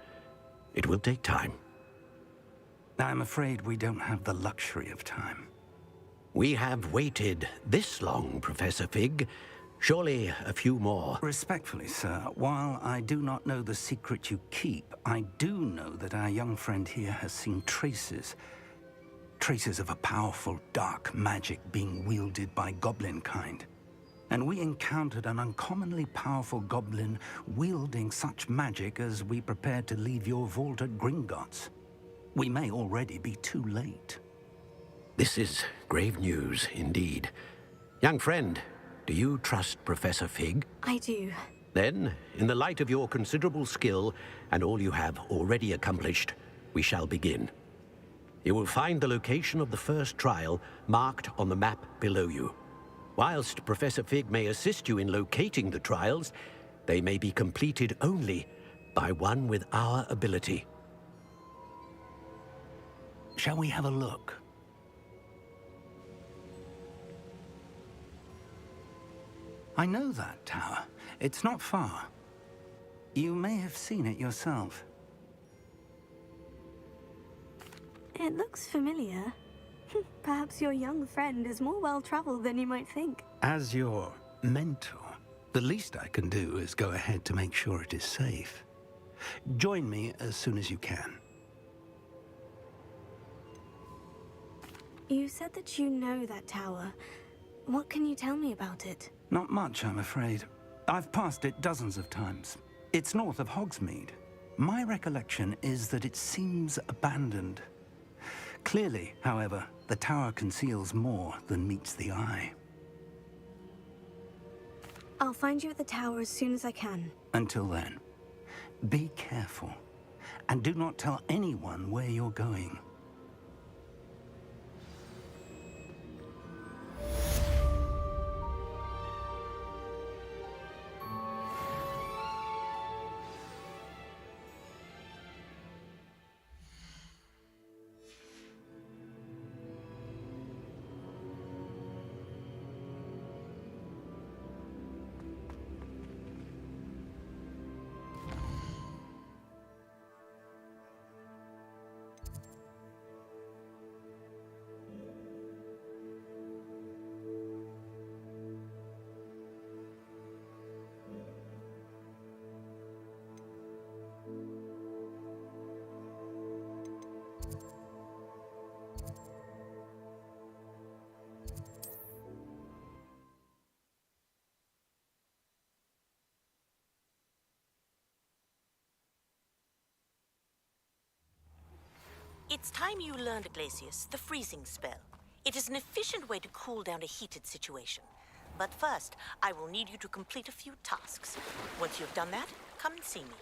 It will take time. I'm afraid we don't have the luxury of time. We have waited this long, Professor Fig. Surely a few more. Respectfully, sir, while I do not know the secret you keep, I do know that our young friend here has seen traces of a powerful dark magic being wielded by goblin kind. And we encountered an uncommonly powerful goblin wielding such magic as we prepared to leave your vault at Gringotts. We may already be too late. This is grave news indeed. Young friend, do you trust Professor Fig? I do. Then, in the light of your considerable skill and all you have already accomplished, we shall begin. You will find the location of the first trial marked on the map below you. Whilst Professor Fig may assist you in locating the trials, they may be completed only by one with our ability. Shall we have a look? I know that tower. It's not far. You may have seen it yourself. It looks familiar. Perhaps your young friend is more well-traveled than you might think. As your mentor, the least I can do is go ahead to make sure it is safe. Join me as soon as you can. You said that you know that tower. What can you tell me about it? Not much, I'm afraid. I've passed it dozens of times. It's north of Hogsmeade. My recollection is that it seems abandoned. Clearly, however, the tower conceals more than meets the eye. I'll find you at the tower as soon as I can. Until then, be careful, and do not tell anyone where you're going. It's time you learned, Glacius, the freezing spell. It is an efficient way to cool down a heated situation. But first, I will need you to complete a few tasks. Once you've done that, come and see me.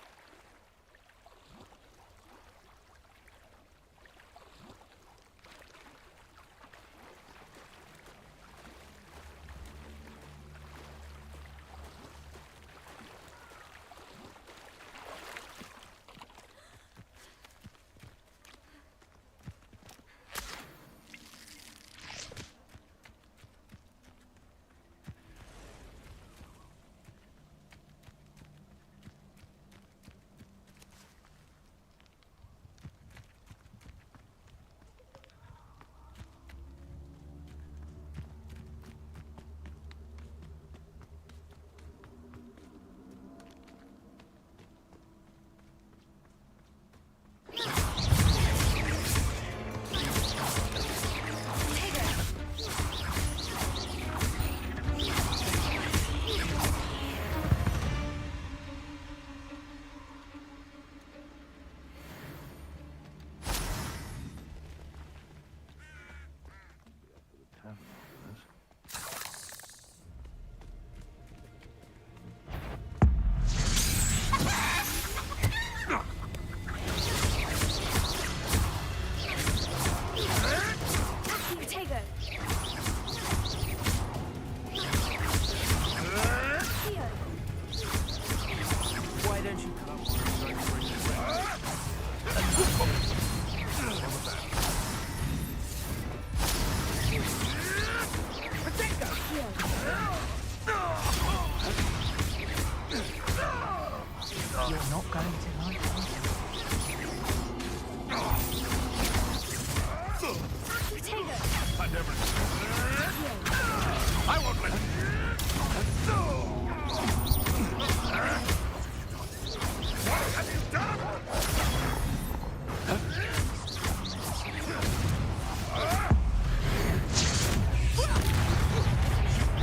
attention. You're not going to like this. I never... I won't let you. What have you done? You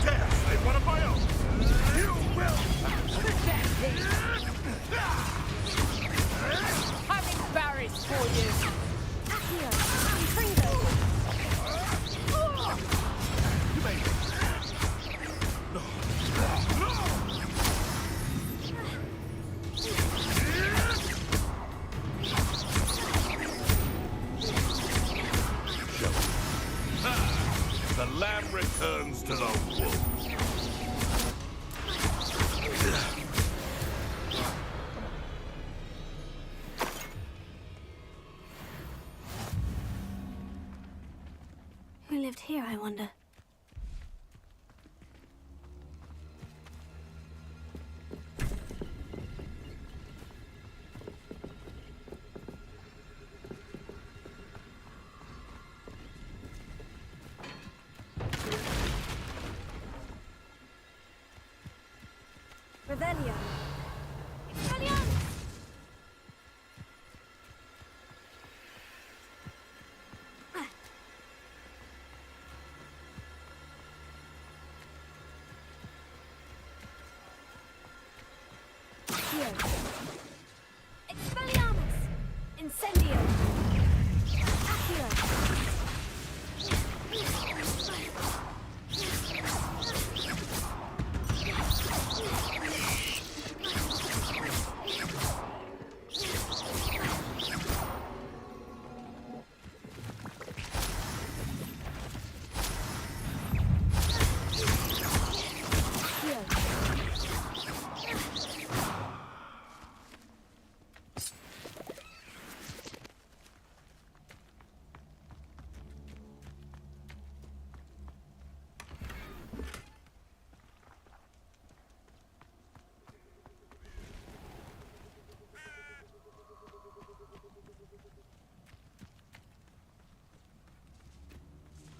dare say one of my own? You will! I'm embarrassed for you. You made it. The lamb returns to the wolf. Who lived here, I wonder? Revelio. Expelliarmus! Incendio! Accio!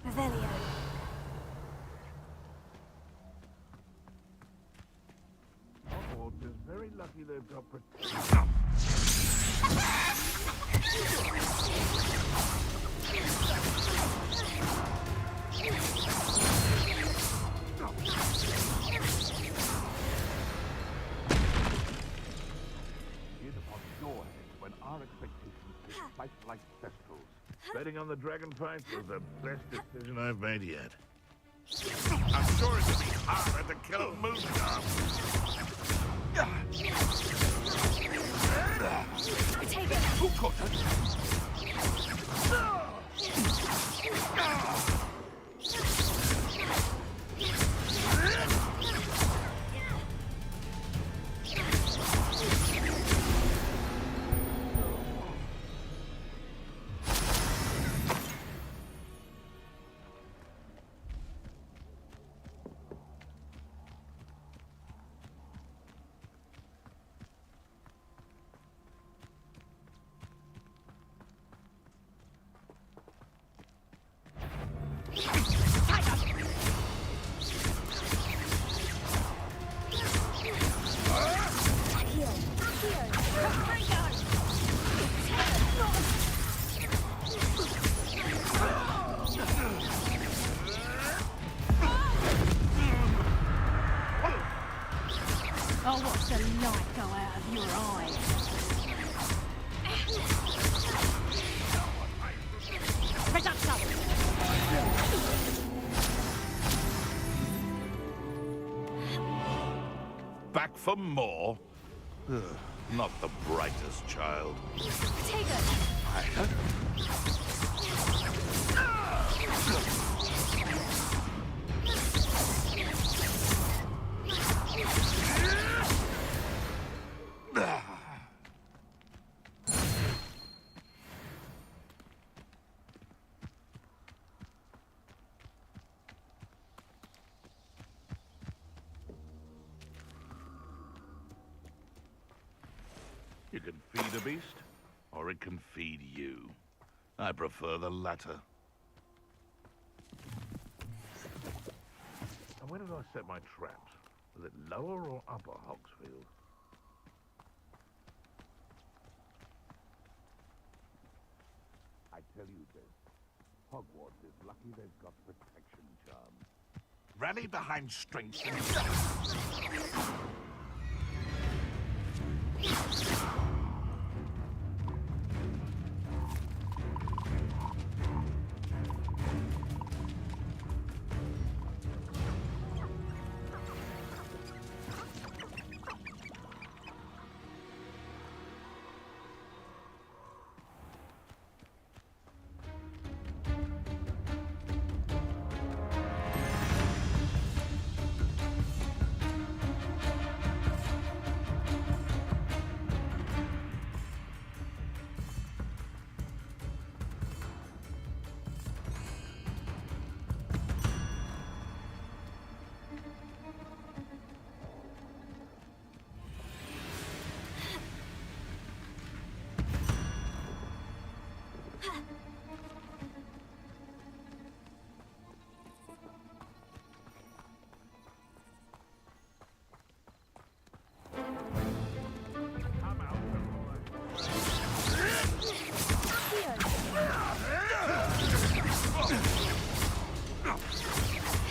Revelio. Hogwarts is very lucky they've got protection. Is upon your head when our expectations take flight like thestrals. Betting on the dragon fight was the best decision I've made yet. I'm sure it would be harder to kill a moon dog. Take it! Who caught her? I'll watch the light go out of your eyes. Back for more? Ugh, not the brightest child. Take it! You can feed a beast, or it can feed you. I prefer the latter. And where did I set my traps? Was it lower or upper Hogsfield? I tell you this, Hogwarts is lucky they've got protection charms. Rally behind strength and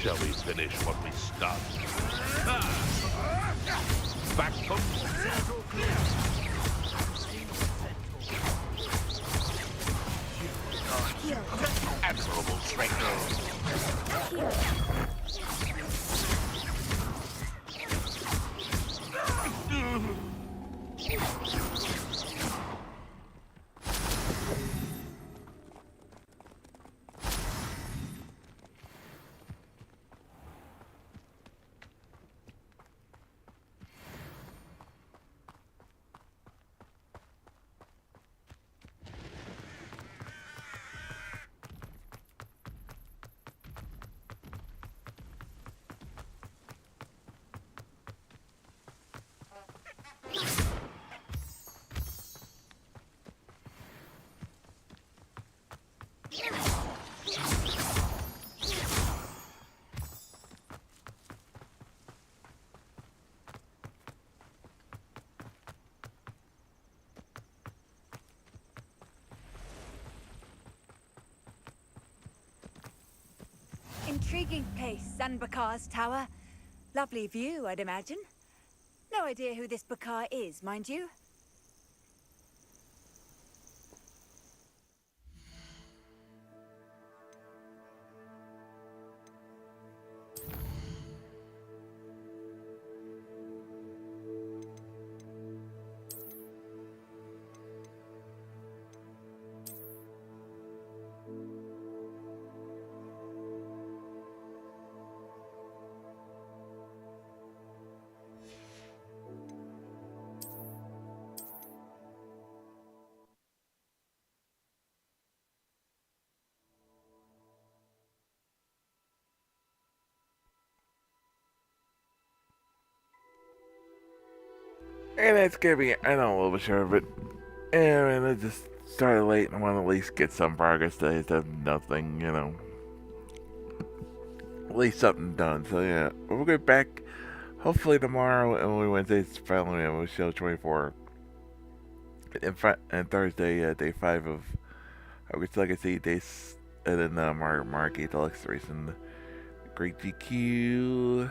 shall we finish what we started? Back from central clear. Admirable strength. Intriguing place, Sanbakar's tower. Lovely view, I'd imagine. No idea who this Bakar is, mind you. And it's gonna be, I know, a little bit short, but and I just started late and I want to at least get some progress today instead of nothing, you know. At least something done. So yeah, we'll get back hopefully tomorrow and Wednesday's finally we have show 24. And Thursday, day 5 of Hogwarts Legacy, and then Mark 8 Deluxe Race and Great GQ.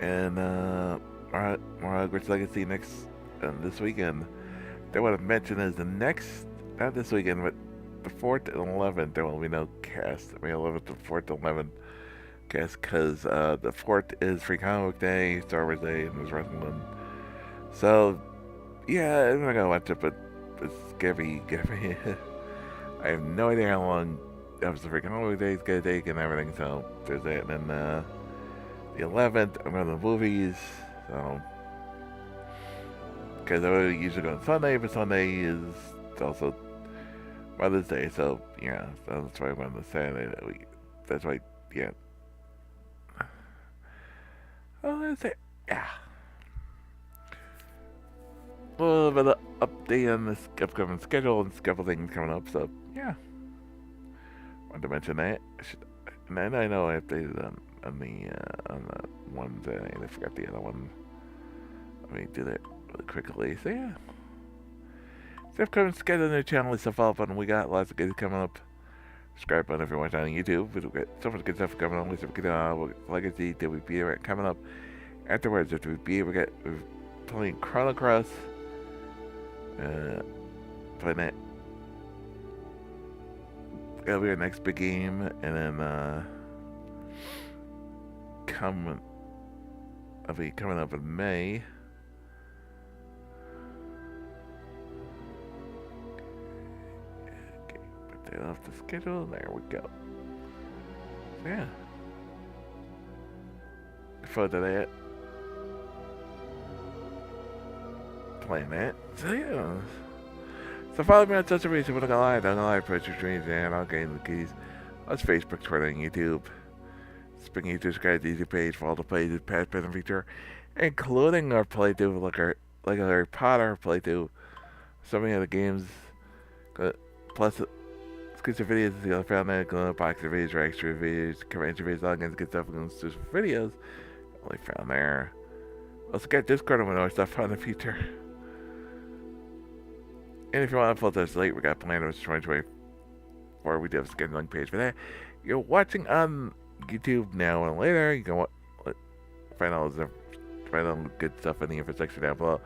And more Hogwarts Legacy this weekend. They want to mention is the next, not this weekend, but the 4th and 11th, there will be no cast. I mean, 11th to 4th and 11th cast, because the 4th is Free Comic Book Day, Star Wars Day, and there's wrestling. So, yeah, I'm not gonna watch it, but it's gonna be I have no idea how long episode Free Comic Book Day is gonna take and everything, so there's that. And then, the 11th, I'm going to the movies, so, because I would usually go on Sunday, but Sunday is also Mother's Day, so, yeah, so that's why I went on the Saturday that week. That's why, yeah. Oh, that's it, yeah. little bit of update on this upcoming schedule and a couple things coming up. So yeah, wanted to mention that. And then I know I updated on the ones and I forgot the other one. Let me do that really quickly. So yeah, the upcoming schedule on the channel is to follow up on. We got lots of good coming up. Subscribe button if you're watching on YouTube. We've got so much good stuff coming on. We've got Legacy, WP coming up. Afterwards, after we're playing Chrono Cross. Playing that. That'll be our next big game, and then I'll be coming up in May. Okay, put that off the schedule. There we go. So yeah. Before that. Playing that. So yeah. So follow me on social media. We're gonna live post your streams and I'll get the keys. That's Facebook, Twitter, and YouTube. Speaking of subscribe to the YouTube page for all the plays past, present, future, including our playthrough, like a Harry Potter playthrough, so many other games, plus exclusive videos, the other found there, box of videos or extra videos, convention videos, all kinds of good stuff, exclusive videos, only found there. Also get Discord and more stuff on the future. And if you want to follow us late, we got planned for 2024. We do have a scheduling page for that. You're watching on YouTube now and later. You can find all the good stuff in the info section down below.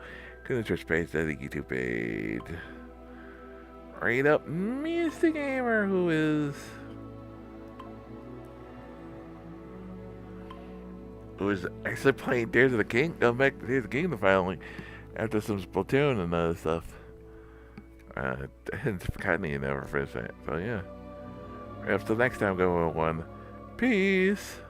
Go to the Twitch page, to the YouTube page. Right up, Mr. Gamer, who is actually playing Tears of the King. Going back to Tears of the Kingdom finally, after some Splatoon and other stuff. I hadn't forgotten you never finished that. So yeah. Up till next time, go 1. Peace.